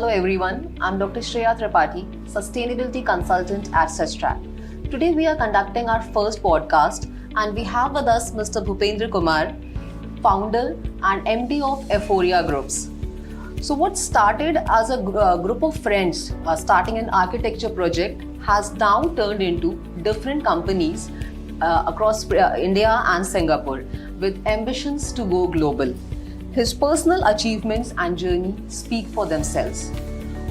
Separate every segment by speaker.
Speaker 1: Hello everyone, I'm Dr. Shreya Tripathi, Sustainability Consultant at Sustrack. Today we are conducting our first podcast and we have with us Mr. Bhupendra Kumar, founder and MD of Aeiforia Groups. So what started as a group of friends starting an architecture project has now turned into different companies across India and Singapore with ambitions to go global. His personal achievements and journey speak for themselves.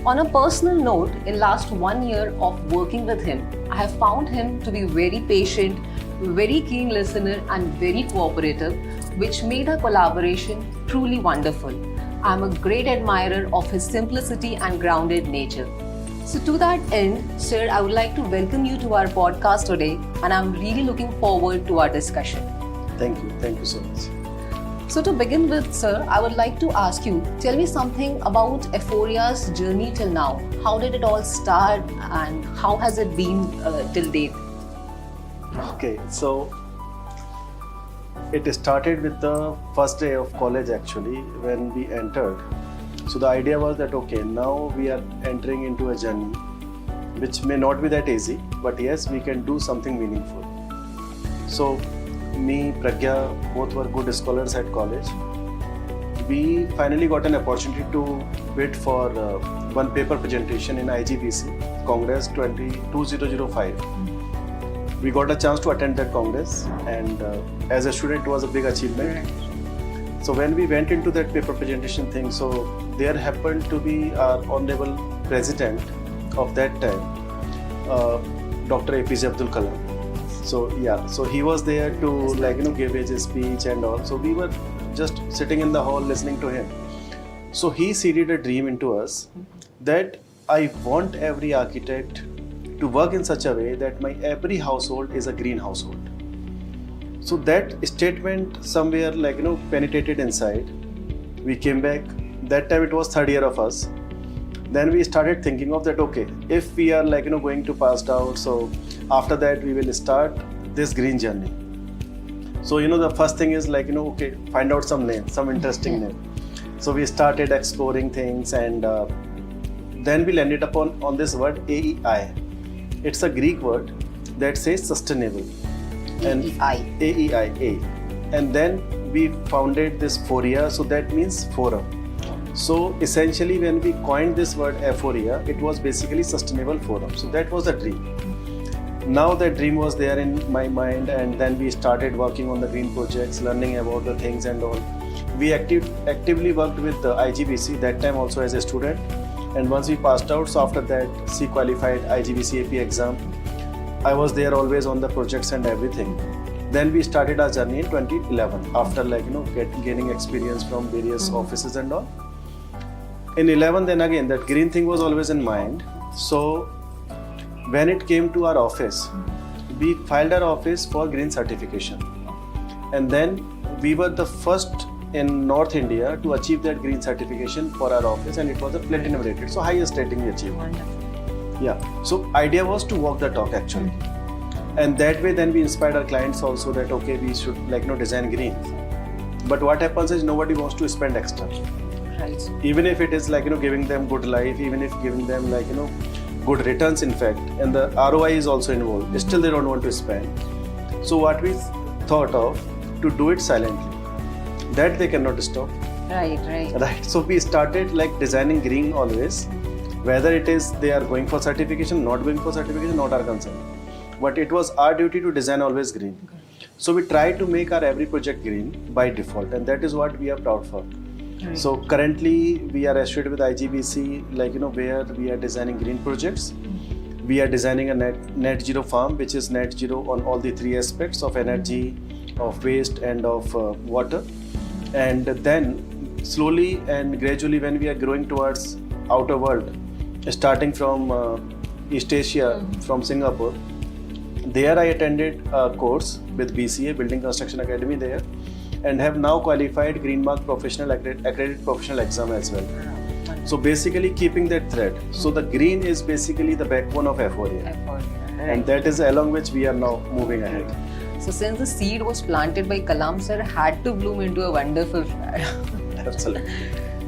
Speaker 1: On a personal note, in last 1 year of working with him, I have found him to be very patient, very keen listener and very cooperative, which made our collaboration truly wonderful. I am a great admirer of his simplicity and grounded nature. So to that end, sir, I would like to welcome you to our podcast today and I'm really looking forward to our discussion.
Speaker 2: Thank you so much.
Speaker 1: So to begin with, sir, I would like to ask you, tell me something about Aeiforia's journey till now. How did it all start and how has it been till date?
Speaker 2: Okay, so it started with the first day of college actually when we entered. So the idea was that okay, now we are entering into a journey which may not be that easy, but yes, we can do something meaningful. So me, Pragya, both were good scholars at college. We finally got an opportunity to bid for one paper presentation in IGBC Congress 2005. We got a chance to attend that Congress and as a student it was a big achievement. So when we went into that paper presentation thing, so there happened to be our Honorable President of that time, Dr. APJ Abdul Kalam. So yeah, so he was there to give his speech and all. So we were just sitting in the hall listening to him. So he seeded a dream into us that I want every architect to work in such a way that my every household is a green household. So that statement somewhere penetrated inside. We came back. That time it was third year of us. Then we started thinking of that, okay, if we are going to pass out, so after that we will start this green journey. So the first thing is okay, find out some name, some interesting name. So we started exploring things and then we landed upon on this word AEI. It's a Greek word that says sustainable. And AEI. And then we founded this Foria, so that means forum. So essentially when we coined this word Aeiforia, it was basically sustainable forum. So that was the dream. Now that dream was there in my mind and then we started working on the green projects, learning about the things and all. We actively worked with the IGBC that time also as a student. And once we passed out, so after that C qualified IGBC AP exam. I was there always on the projects and everything. Then we started our journey in 2011 after gaining experience from various offices and all. In 11 then again that green thing was always in mind. So when it came to our office, we filed our office for green certification. And then we were the first in North India to achieve that green certification for our office and it was a platinum rated. So highest rating we achieved.
Speaker 1: Wonderful.
Speaker 2: Yeah. So idea was to walk the talk actually. And that way then we inspired our clients also that okay, we should design green. But what happens is nobody wants to spend extra.
Speaker 1: Right.
Speaker 2: Even if it is giving them good life, even if giving them good returns in fact, and the ROI is also involved, still they don't want to spend. So what we thought of to do it silently, that they cannot stop.
Speaker 1: Right.
Speaker 2: So we started designing green always, whether it is they are going for certification, not going for certification, not our concern. But it was our duty to design always green. Okay. So we try to make our every project green by default and that is what we are proud for. Right. So currently we are associated with IGBC where we are designing green projects. We are designing a net zero farm which is net zero on all the three aspects of energy, of waste and of water. And then slowly and gradually when we are growing towards outer world, starting from East Asia, from Singapore, there I attended a course with BCA, Building Construction Academy there, and have now qualified Green Mark Professional Accredited Professional Exam as well. So basically keeping that thread. So the green is basically the backbone of Aeiforia.
Speaker 1: Right.
Speaker 2: And that is along which we are now moving ahead.
Speaker 1: So since the seed was planted by Kalam sir, had to bloom into a wonderful flower.
Speaker 2: Absolutely.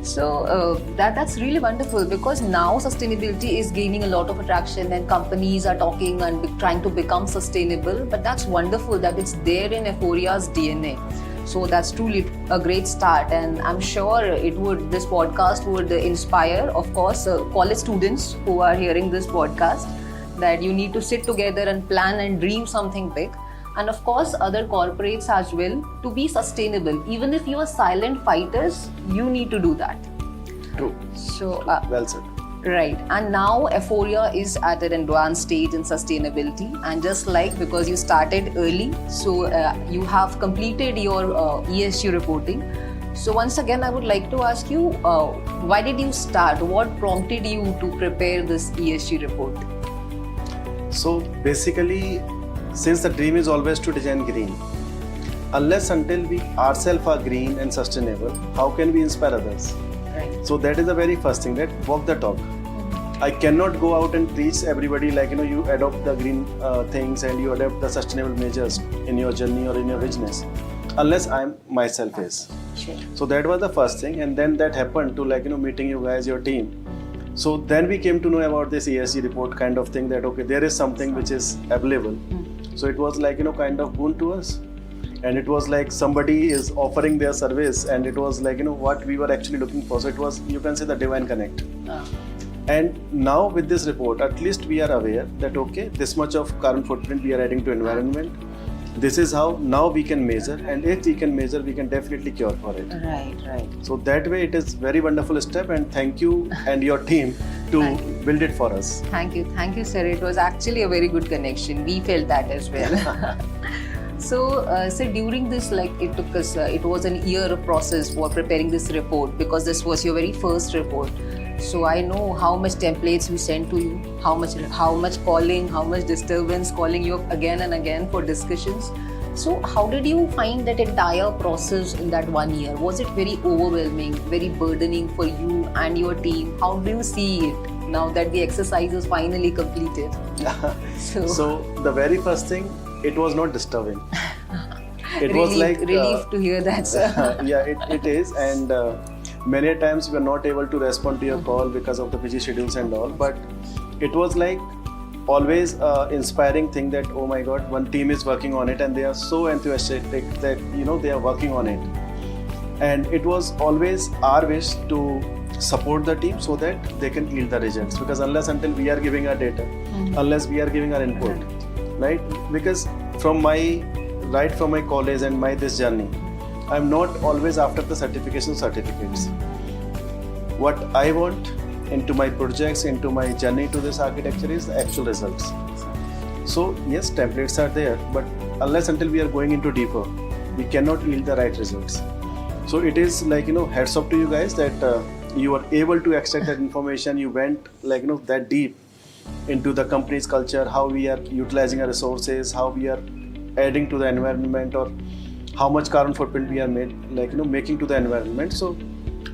Speaker 1: So that's really wonderful, because now sustainability is gaining a lot of attraction and companies are talking and trying to become sustainable. But that's wonderful that it's there in Euphoria's DNA. So that's truly a great start, and I'm sure this podcast would inspire, of course, college students who are hearing this podcast, that you need to sit together and plan and dream something big. And of course, other corporates as well, to be sustainable. Even if you are silent fighters, you need to do that.
Speaker 2: True.
Speaker 1: So,
Speaker 2: Well said.
Speaker 1: right. And now Euphoria is at an advanced stage in sustainability. And just like because you started early, so you have completed your ESG reporting. So once again, I would like to ask you, why did you start? What prompted you to prepare this ESG report?
Speaker 2: So basically, since the dream is always to design green, unless until we ourselves are green and sustainable, how can we inspire others?
Speaker 1: Right.
Speaker 2: So that is the very first thing, that walk the talk. I cannot go out and preach everybody like, you adopt the green things and you adopt the sustainable measures in your journey or in your business, unless I am myself is.
Speaker 1: Sure.
Speaker 2: So that was the first thing, and then that happened to meeting you guys, your team. So then we came to know about this ESG report kind of thing, that okay, there is something which is available. So it was kind of boon to us, and it was like somebody is offering their service, and it was what we were actually looking for. So it was, you can say, the divine connect. And now with this report, at least we are aware that okay, this much of carbon footprint we are adding to environment. This is how now we can measure, and if we can measure, we can definitely cure for it.
Speaker 1: Right.
Speaker 2: So that way it is very wonderful step, and thank you and your team to build it for us.
Speaker 1: Thank you, sir. It was actually a very good connection. We felt that as well. So during this, it took us, it was an year process for preparing this report, because this was your very first report. So I know how much templates we sent to you, how much calling, how much disturbance, calling you up again and again for discussions. So how did you find that entire process in that 1 year? Was it very overwhelming, very burdening for you and your team? How do you see it now that the exercise is finally completed?
Speaker 2: So the very first thing, it was not disturbing. It was
Speaker 1: relief to hear that, sir.
Speaker 2: Yeah, it is, and many times we were not able to respond to your call because of the busy schedules and all, but it was always inspiring thing that oh my god, one team is working on it and they are so enthusiastic that they are working on it. And it was always our wish to support the team so that they can yield the results, because unless until we are giving our data, unless we are giving our input, right? Because from my college and this journey, I'm not always after the certificates. What I want into my projects, into my journey to this architecture is the actual results. So yes, templates are there, but unless until we are going into deeper, we cannot yield the right results. So it is hats off to you guys that you are able to extract that information. You went that deep into the company's culture, how we are utilizing our resources, how we are adding to the environment, or how much carbon footprint we are making to the environment. So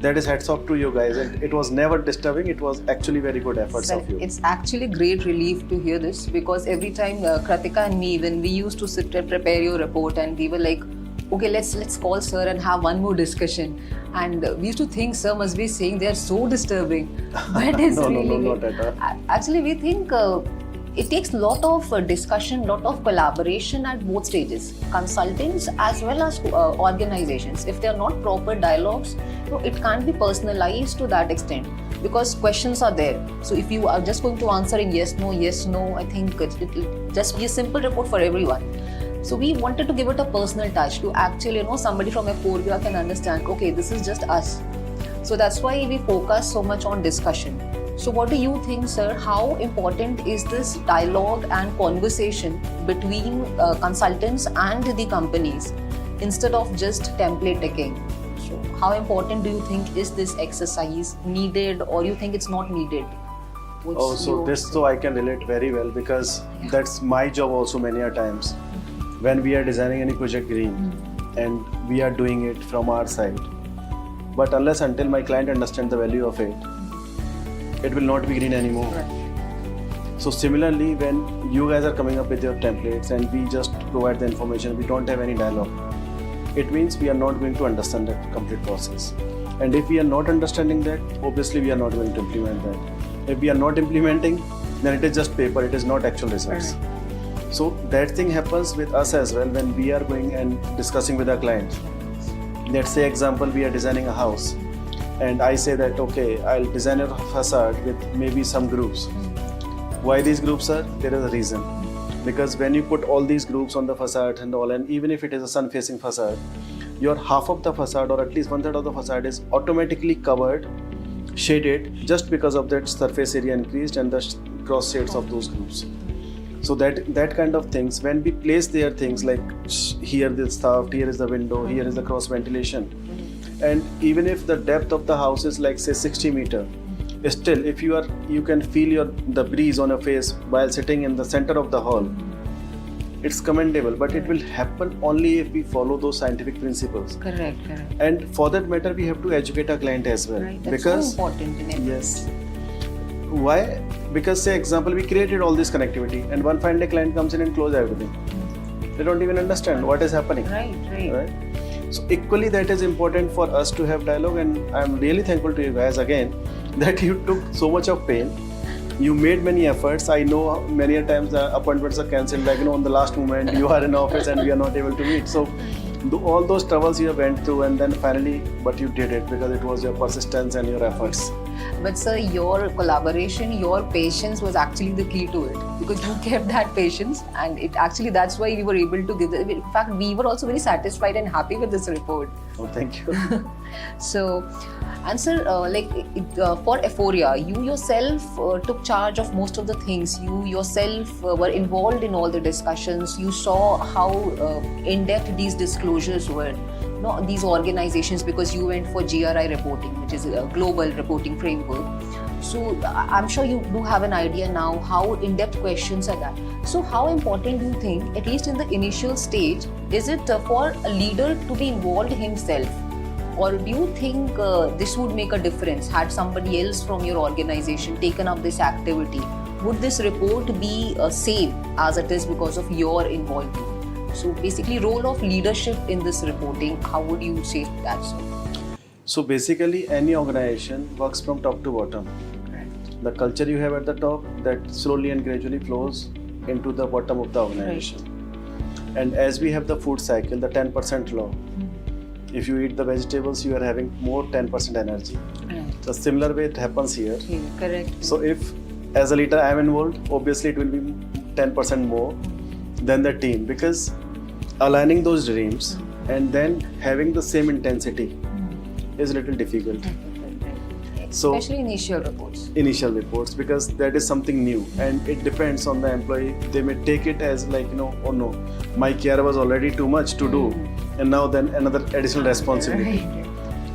Speaker 2: that is hats off to you guys, and it was never disturbing. It was actually very good efforts of you.
Speaker 1: It's actually great relief to hear this, because every time Kratika and me, when we used to sit and prepare your report, and we were like, okay, let's call sir and have one more discussion, and we used to think sir must be saying they are so disturbing, but it's
Speaker 2: no,
Speaker 1: really
Speaker 2: not at all.
Speaker 1: Actually, we think it takes lot of discussion, lot of collaboration at both stages, consultants as well as organizations. If they are not proper dialogues, it can't be personalized to that extent, because questions are there. So if you are just going to answer in yes, no, I think it will just be a simple report for everyone. So we wanted to give it a personal touch to actually, somebody from Euphoria can understand, okay, this is just us. So that's why we focus so much on discussion. So what do you think, sir? How important is this dialogue and conversation between consultants and the companies instead of just template taking? So how important do you think is this exercise needed, or you think it's not needed?
Speaker 2: So I can relate very well, because that's my job also many a times. When we are designing any project green and we are doing it from our side, but unless until my client understands the value of it, it will not be green anymore. Right. So similarly, when you guys are coming up with your templates and we just provide the information, we don't have any dialogue, it means we are not going to understand that complete process. And if we are not understanding that, obviously we are not going to implement that. If we are not implementing, then it is just paper, it is not actual results. So that thing happens with us as well when we are going and discussing with our clients. Let's say example, we are designing a house and I say that, okay, I'll design a facade with maybe some grooves. Why these grooves are? There is a reason. Because when you put all these grooves on the facade and all, and even if it is a sun-facing facade, your half of the facade or at least 1/3 of the facade is automatically covered, shaded, just because of that surface area increased and the cross shades of those grooves. So that kind of things, when we place their things like here this shaft, here is the window, here is the cross ventilation, and even if the depth of the house is like say 60 meter, still if you can feel the breeze on your face while sitting in the center of the hall, it's commendable, but it will happen only if we follow those scientific principles.
Speaker 1: Correct.
Speaker 2: And for that matter, we have to educate our client as well.
Speaker 1: Right. That's
Speaker 2: because
Speaker 1: so important in it.
Speaker 2: Yes. Why? Because say example, we created all this connectivity and one fine day client comes in and close everything. They don't even understand what is happening. Right? So equally that is important for us to have dialogue, and I'm really thankful to you guys again that you took so much of pain. You made many efforts. I know many a times the appointments are cancelled, like on the last moment you are in office and we are not able to meet. So all those troubles you went through, and then finally, but you did it because it was your persistence and your efforts.
Speaker 1: But sir, your collaboration, your patience was actually the key to it, because you kept that patience, and it actually, that's why we were able to give it. In fact, we were also very satisfied and happy with this report.
Speaker 2: Oh, thank you.
Speaker 1: So, and sir, for Aeiforia, you yourself took charge of most of the things. You yourself were involved in all the discussions. You saw how in-depth these disclosures were. These organizations, because you went for GRI reporting, which is a global reporting framework. So I'm sure you do have an idea now how in-depth questions are that. So how important do you think, at least in the initial stage, is it for a leader to be involved himself? Or do you think this would make a difference? Had somebody else from your organization taken up this activity, would this report be same as it is because of your involvement? So basically, role of leadership in this reporting, how would you say that, sir?
Speaker 2: So basically, any organization works from top to bottom.
Speaker 1: Right.
Speaker 2: The culture you have at the top, that slowly and gradually flows into the bottom of the organization. Right. And as we have the food cycle, the 10% law, if you eat the vegetables, you are having more 10% energy. Right. The similar way it happens here.
Speaker 1: Yeah, correct.
Speaker 2: So if as a leader I am involved, obviously it will be 10% more than the team, because aligning those dreams and then having the same intensity is a little difficult. So,
Speaker 1: especially initial reports, because that is something new and it depends on the employee. They may take it as like, oh no, my care was already too much to do, and now then another additional responsibility.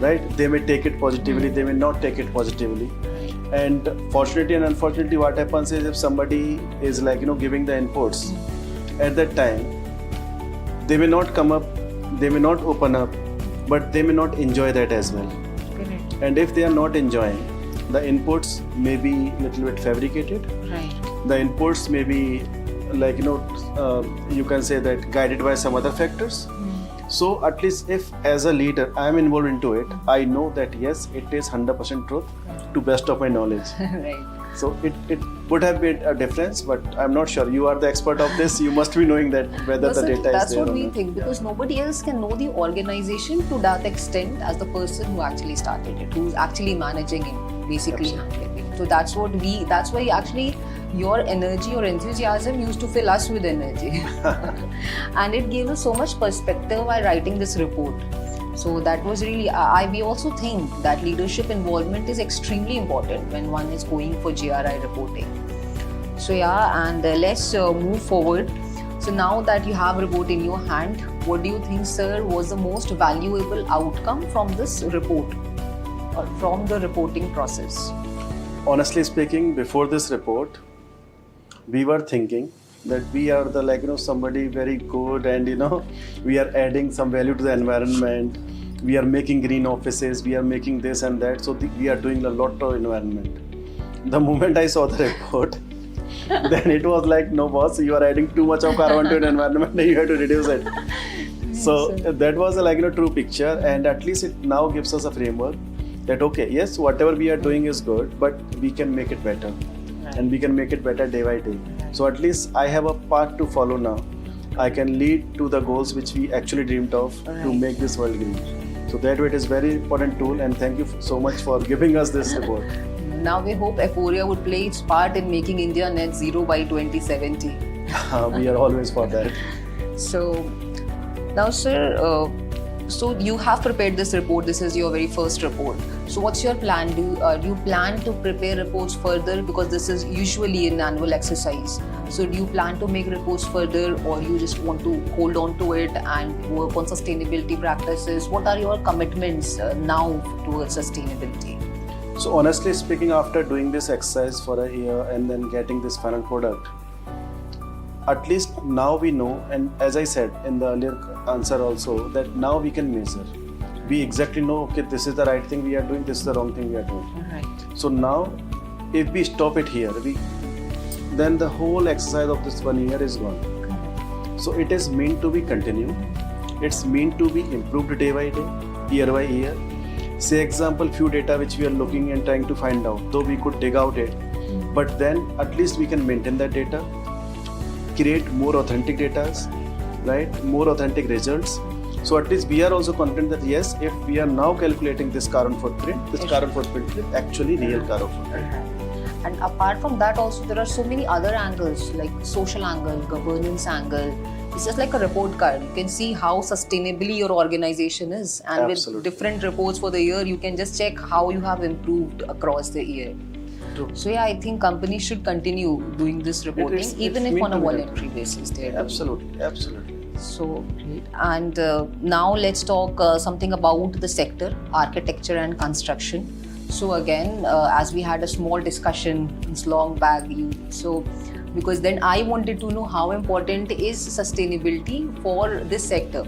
Speaker 1: Right? They may take it positively, they may not take it positively. And fortunately and unfortunately, what happens is if somebody is like, giving the inputs, at that time, they may not come up, they may not open up, but they may not enjoy that as well. Correct.
Speaker 2: And if they are not enjoying, the inputs may be a little bit fabricated.
Speaker 1: Right.
Speaker 2: The inputs may be like, you can say that guided by some other factors. So at least if as a leader I am involved into it, I know that yes, it is 100% truth to best of my knowledge.
Speaker 1: Right.
Speaker 2: So it would have made a difference, but I'm not sure. You are the expert of this. You must be knowing that whether the data is there.
Speaker 1: That's what we think, because nobody else can know the organization to that extent as the person who actually started it, who's actually managing it, basically handling it. So that's why actually your energy, your enthusiasm used to fill us with energy. And it gave us so much perspective while writing this report. So that was really, we also think that leadership involvement is extremely important when one is going for GRI reporting. So yeah, and let's move forward. So now that you have a report in your hand, what do you think, sir, was the most valuable outcome from this report or from the reporting process?
Speaker 2: Honestly speaking, before this report, we were thinking that we are the somebody very good, and we are adding some value to the environment, we are making green offices, we are making this and that, so we are doing a lot of environment. The moment I saw the report, then it was like, no boss, you are adding too much of carbon to an environment, you have to reduce it. So that was a true picture, and at least it now gives us a framework that okay, yes, whatever we are doing is good, but we can make it better, and we can make it better day by day. So at least I have a path to follow now. I can lead to the goals which we actually dreamed of to make this world green. So that way it is very important tool, and thank you so much for giving us this report.
Speaker 1: Now we hope Aeiforia would play its part in making India net zero by 2070.
Speaker 2: We are always for that.
Speaker 1: So now, sir, so you have prepared this report. This is your very first report. So what's your plan? Do you plan to prepare reports further, because this is usually an annual exercise? So do you plan to make reports further, or you just want to hold on to it and work on sustainability practices? What are your commitments now towards sustainability?
Speaker 2: So honestly speaking, after doing this exercise for a year and then getting this final product, at least now we know, and as I said in the earlier answer also, that now we can measure. We exactly know, okay, this is the right thing we are doing, this is the wrong thing we are doing.
Speaker 1: Right.
Speaker 2: So now, if we stop it here, then the whole exercise of this 1 year is gone. So it is meant to be continued. It's meant to be improved day by day, year by year. Say example, few data which we are looking and trying to find out, though we could dig out it, but then at least we can maintain that data, create more authentic data, right? More authentic results. So at least we are also confident that yes, if we are now calculating this carbon footprint, this carbon footprint is actually real carbon footprint.
Speaker 1: And apart from that also, there are so many other angles, like social angle, governance angle. It's just like a report card. You can see how sustainably your organization is, and
Speaker 2: Absolutely.
Speaker 1: with different reports for the year, you can just check how you have improved across the year.
Speaker 2: True.
Speaker 1: So yeah, I think companies should continue doing this reporting, even if on a voluntary basis.
Speaker 2: Absolutely, absolutely.
Speaker 1: So great. And now let's talk something about the sector, architecture and construction. So again, as we had a small discussion long back, because then I wanted to know how important is sustainability for this sector.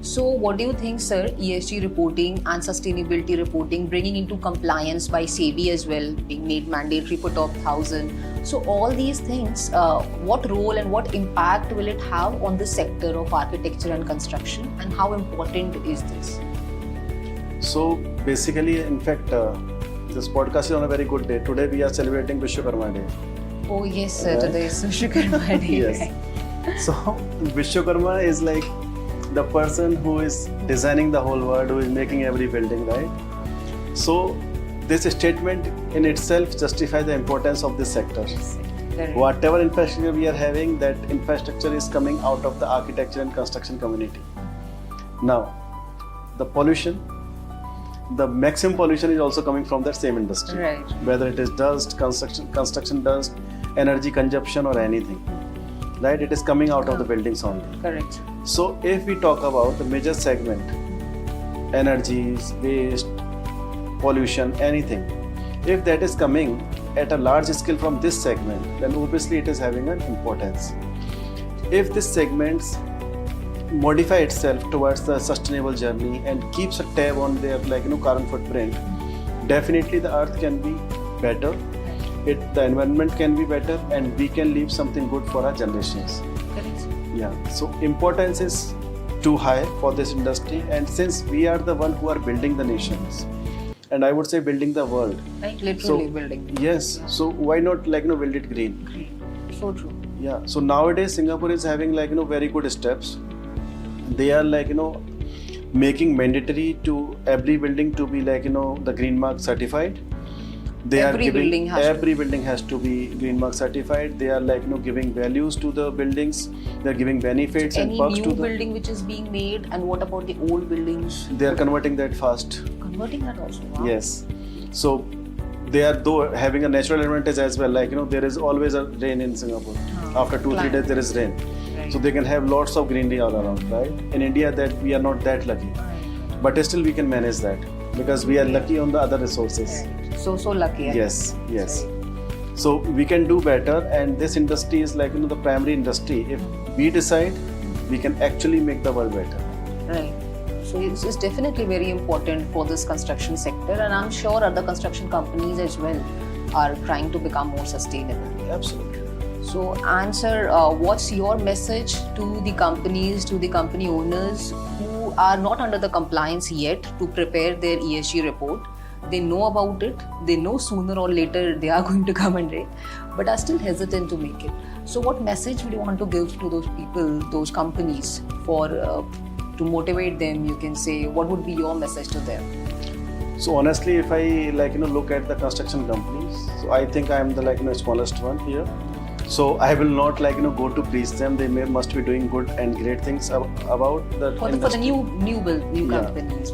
Speaker 1: So what do you think, sir, ESG reporting and sustainability reporting, bringing into compliance by SEBI as well, being made mandatory for top 1,000. So all these things, what role and what impact will it have on the sector of architecture and construction, and how important is this?
Speaker 2: So basically, in fact, this podcast is on a very good day. Today we are celebrating Vishwakarma Day.
Speaker 1: Oh yes, sir, today is Vishwakarma Day.
Speaker 2: Yes. So Vishwakarma is like the person who is designing the whole world, who is making every building, right? So this statement in itself justifies the importance of this sector. Whatever infrastructure we are having, that infrastructure is coming out of the architecture and construction community. Now, the pollution, the maximum pollution is also coming from that same industry.
Speaker 1: Right.
Speaker 2: Whether it is dust, construction dust, energy consumption or anything. Right? It is coming out of the buildings only.
Speaker 1: Correct.
Speaker 2: So if we talk about the major segment, energies, waste, pollution, anything, if that is coming at a large scale from this segment, then obviously it is having an importance. If this segments modify itself towards the sustainable journey and keeps a tab on their carbon footprint, definitely the earth can be better, the environment can be better, and we can leave something good for our generations.
Speaker 1: Correct.
Speaker 2: Yeah, so importance is too high for this industry, and since we are the one who are building the nations, and I would say building the world.
Speaker 1: Like literally building.
Speaker 2: Yes, so why not build it green?
Speaker 1: Green. So true.
Speaker 2: Yeah, so nowadays Singapore is having very good steps. They are making mandatory to every building to be the green mark certified. Every building has to be green mark certified. They are giving values to the buildings. They are giving benefits and perks to
Speaker 1: Any new building which is being made, and what about the old buildings?
Speaker 2: They are converting that fast.
Speaker 1: Converting that also. Wow.
Speaker 2: Yes. So they are though having a natural advantage as well. There is always a rain in Singapore. After 2-3 days there is rain.
Speaker 1: Right.
Speaker 2: So they can have lots of greenery all around, right? In India that we are not that lucky. But still we can manage that because we are lucky on the other resources.
Speaker 1: Right. So lucky.
Speaker 2: Yes. So we can do better, and this industry is the primary industry. If we decide, we can actually make the world better.
Speaker 1: Right. So this is definitely very important for this construction sector, and I'm sure other construction companies as well are trying to become more sustainable.
Speaker 2: Absolutely.
Speaker 1: So, answer, what's your message to the companies, to the company owners who are not under the compliance yet to prepare their ESG report? they know about it, they know sooner or later they are going to come and rate, but are still hesitant to make it. So what message would you want to give to those people, those companies, for to motivate them? You can say, what would be your message to them?
Speaker 2: So honestly, if I look at the construction companies, so I think I am the smallest one here. So I will not go to preach them. They must be doing good and great things about the
Speaker 1: for the new companies.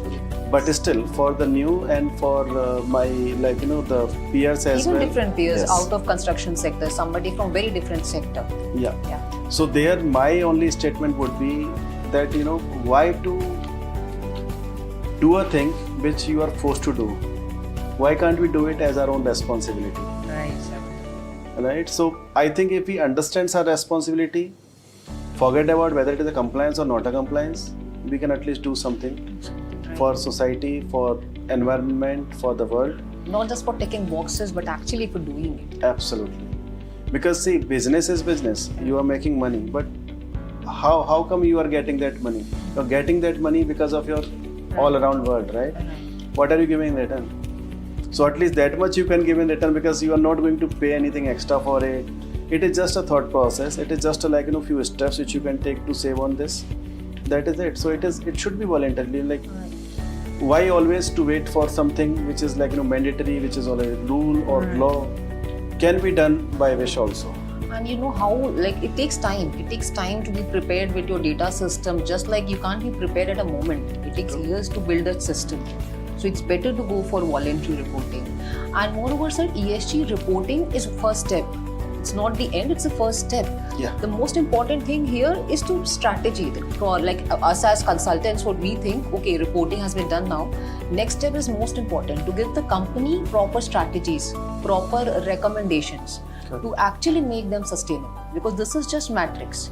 Speaker 2: But still, for the new and for my the peers as
Speaker 1: even
Speaker 2: well.
Speaker 1: Different peers
Speaker 2: yes.
Speaker 1: Out of construction sector, somebody from very different sector.
Speaker 2: Yeah. So there, my only statement would be that why to do a thing which you are forced to do? Why can't we do it as our own responsibility? Right. So I think if we understand our responsibility, forget about whether it is a compliance or not a compliance, we can at least do something for society, for environment, for the world.
Speaker 1: Not just for ticking boxes, but actually for doing it.
Speaker 2: Absolutely. Because see, business is business. You are making money, but how come you are getting that money? You're getting that money because of your all around world, right? What are you giving in return? So at least that much you can give in return, because you are not going to pay anything extra for it. It is just a thought process. It is just few steps which you can take to save on this. That is it. So it should be voluntary. Why always to wait for something which is mandatory, which is already rule or law? Can be done by wish also.
Speaker 1: And you know how it takes time. It takes time to be prepared with your data system. Just like you can't be prepared at a moment. It takes years to build that system. So it's better to go for voluntary reporting. And moreover, sir, ESG reporting is first step. It's not the end, it's the first step.
Speaker 2: Yeah.
Speaker 1: The most important thing here is to strategy. For us as consultants, what we think, okay, reporting has been done now. Next step is most important, to give the company proper strategies, proper recommendations to actually make them sustainable. Because this is just matrix.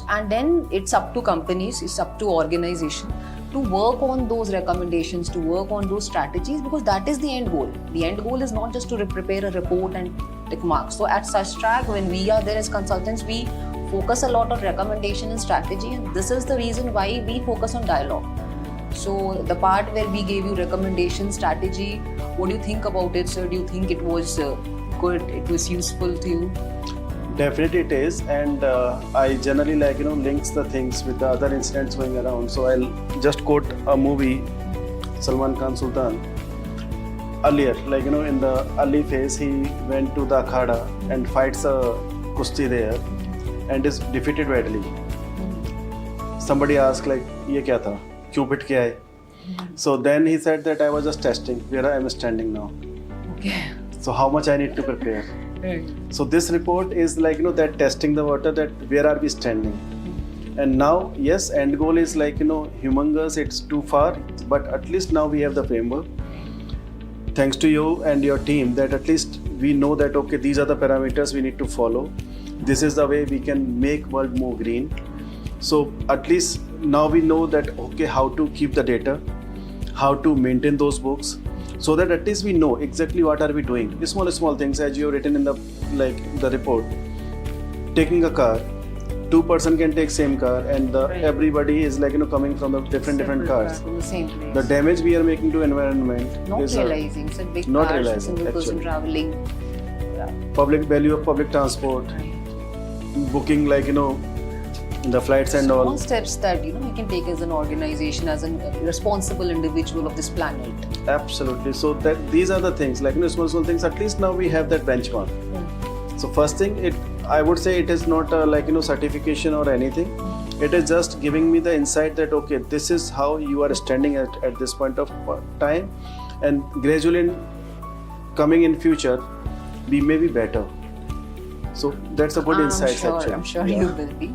Speaker 1: And then it's up to companies, it's up to organization to work on those recommendations, to work on those strategies, because that is the end goal. The end goal is not just to prepare a report and tick marks. So at Sustrack, when we are there as consultants, we focus a lot on recommendation and strategy, and this is the reason why we focus on dialogue. So the part where we gave you recommendation, strategy, what do you think about it, sir? Do you think it was good, it was useful to you?
Speaker 2: Definitely it is, and I generally links the things with the other incidents going around. So I'll just quote a movie, Salman Khan Sultan. Earlier, in the early phase, he went to the Akhada and fights a kusti there and is defeated badly. Somebody asked ये क्या था? क्यों पिट के आए? So then he said that I was just testing where I am standing now.
Speaker 1: Okay.
Speaker 2: So how much I need to prepare?
Speaker 1: Right.
Speaker 2: So this report is that testing the water, that where are we standing. And now, yes, end goal is humongous, it's too far, but at least now we have the framework. Thanks to you and your team, that at least we know that okay, these are the parameters we need to follow. This is the way we can make world more green. So at least now we know that okay, how to keep the data, how to maintain those books, so that at least we know exactly what are we doing. The small things, as you have written in the report. Taking a car, 2 person can take same car, and everybody is coming from the different cars.
Speaker 1: From the same place.
Speaker 2: The damage we are making to environment.
Speaker 1: Not
Speaker 2: is
Speaker 1: realizing, it's a big
Speaker 2: not
Speaker 1: cars,
Speaker 2: realizing,
Speaker 1: single person
Speaker 2: actually.
Speaker 1: traveling. Yeah.
Speaker 2: Public value of public transport, booking the flights and all.
Speaker 1: Small steps that we can take as an organization, as a responsible individual of this planet.
Speaker 2: Absolutely. So that these are the things, small things. At least now we have that benchmark. So first thing, I would say it is not a certification or anything. It is just giving me the insight that okay, this is how you are standing at this point of time, and gradually coming in future, we may be better. So that's a good insight.
Speaker 1: I'm sure you will be.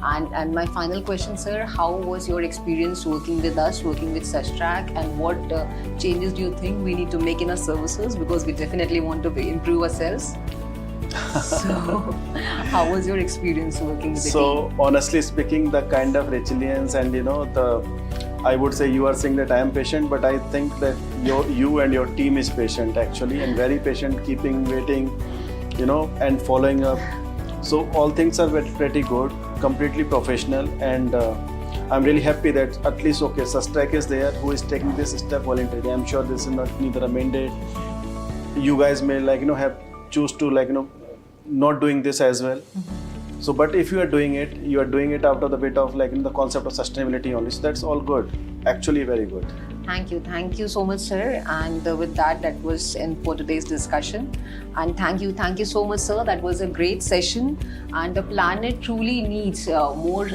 Speaker 1: And my final question, sir, how was your experience working with us, working with Sustrack, and what changes do you think we need to make in our services, because we definitely want to improve ourselves? So how was your experience working with the team?
Speaker 2: So honestly speaking, the kind of resilience and I would say you are saying that I am patient, but I think that you and your team is patient actually, and very patient, keeping waiting, and following up. So all things are pretty good, completely professional, and I'm really happy that at least Sustrack is there who is taking this step voluntarily. I'm sure this is not neither a mandate. You guys may have choose to not doing this as well. So, but if you are doing it out of the bit of the concept of sustainability only. So that's all good. Actually, very good.
Speaker 1: Thank you so much, sir. And with that was in for today's discussion. And thank you so much, sir. That was a great session. And the planet truly needs more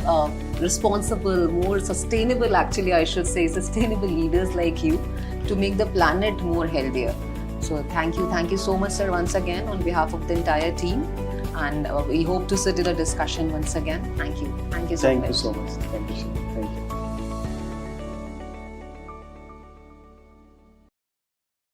Speaker 1: responsible, more sustainable, actually I should say, sustainable leaders like you to make the planet more healthier. So thank you so much, sir, once again on behalf of the entire team. And we hope to sit in a discussion once again. Thank you so much.
Speaker 2: Thank you so much. Thank you.